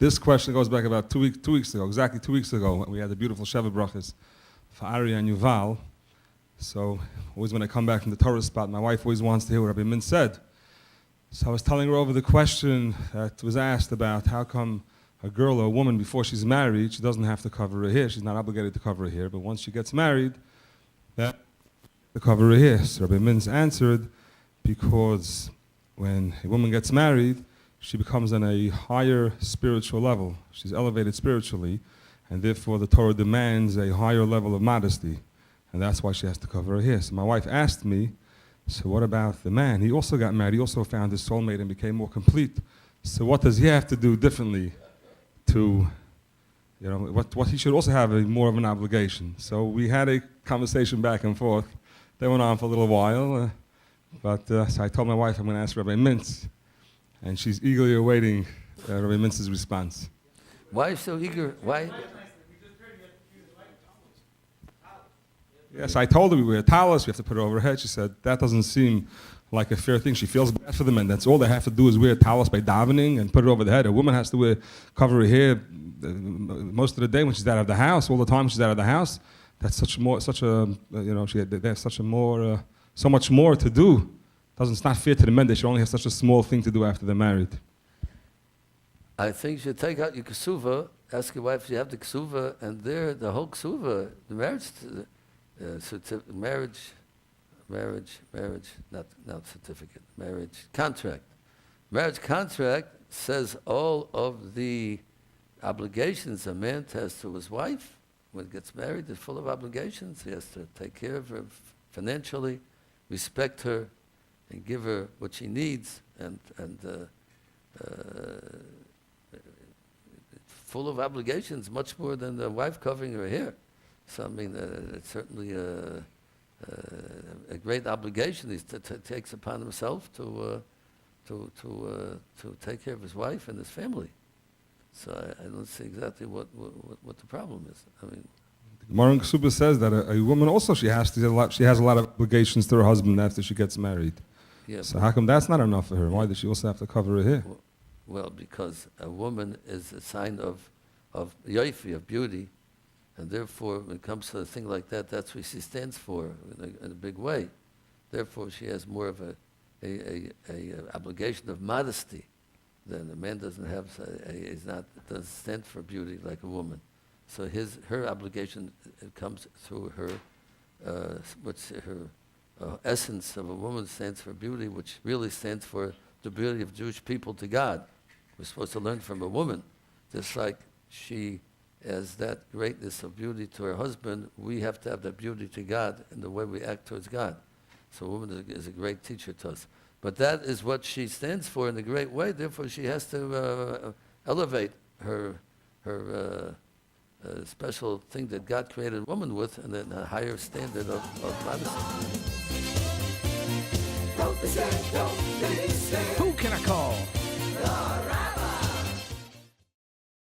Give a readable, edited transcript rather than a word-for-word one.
This question goes back about 2 weeks ago, exactly 2 weeks ago. We had the beautiful Sheva Brachas for Ari and Yuval. So always when I come back from the Torah spot, my wife always wants to hear what Rabbi Min said. So I was telling her over the question that was asked about how come a girl or a woman, before she's married, she doesn't have to cover her hair. She's not obligated to cover her hair. But once she gets married, that to cover her hair. So Rabbi Min's answered, because when a woman gets married, she becomes on a higher spiritual level. She's elevated spiritually, and therefore the Torah demands a higher level of modesty. And that's why she has to cover her hair. So my wife asked me, so what about the man? He also got married. He also found his soulmate and became more complete. So what does he have to do differently to, what he should also have more of an obligation? So we had a conversation back and forth. That went on for a little while. So I told my wife I'm going to ask Rabbi Mintz, and she's eagerly awaiting Rabbi Mintz's response. Why so eager? Why? Yes, I told her we wear talis, we have to put it over her head. She said, that doesn't seem like a fair thing. She feels bad for the men. That's all they have to do is wear talis by davening and put it over the head. A woman has to cover her hair most of the day when she's out of the house, all the time she's out of the house. That's so much more to do. It's not fair to the men. They should only have such a small thing to do after they're married. I think you should take out your ksuva, ask your wife if you have the ksuva, and there, the whole ksuva, the marriage contract. Marriage contract says all of the obligations a man has to his wife. When he gets married, he's full of obligations. He has to take care of her financially, respect her, and give her what she needs, and full of obligations, much more than the wife covering her hair. So I mean, it's certainly a great obligation he takes upon himself to take care of his wife and his family. So I don't see exactly what the problem is. I mean, Gemara in Ksuba says that a woman also she has a lot of obligations to her husband after she gets married. Yeah, so how come that's not enough for her? Why does she also have to cover her hair? Well, because a woman is a sign of yoifi, of beauty, and therefore when it comes to a thing like that, that's what she stands for in a big way. Therefore, she has more of a obligation of modesty than a man doesn't have. Doesn't stand for beauty like a woman. So her obligation comes through her, essence of a woman stands for beauty, which really stands for the beauty of Jewish people to God. We're supposed to learn from a woman. Just like she has that greatness of beauty to her husband, we have to have that beauty to God in the way we act towards God. So a woman is a great teacher to us. But that is what she stands for in a great way. Therefore, she has to elevate her special thing that God created a woman with, and then a higher standard of modesty. Who can I call?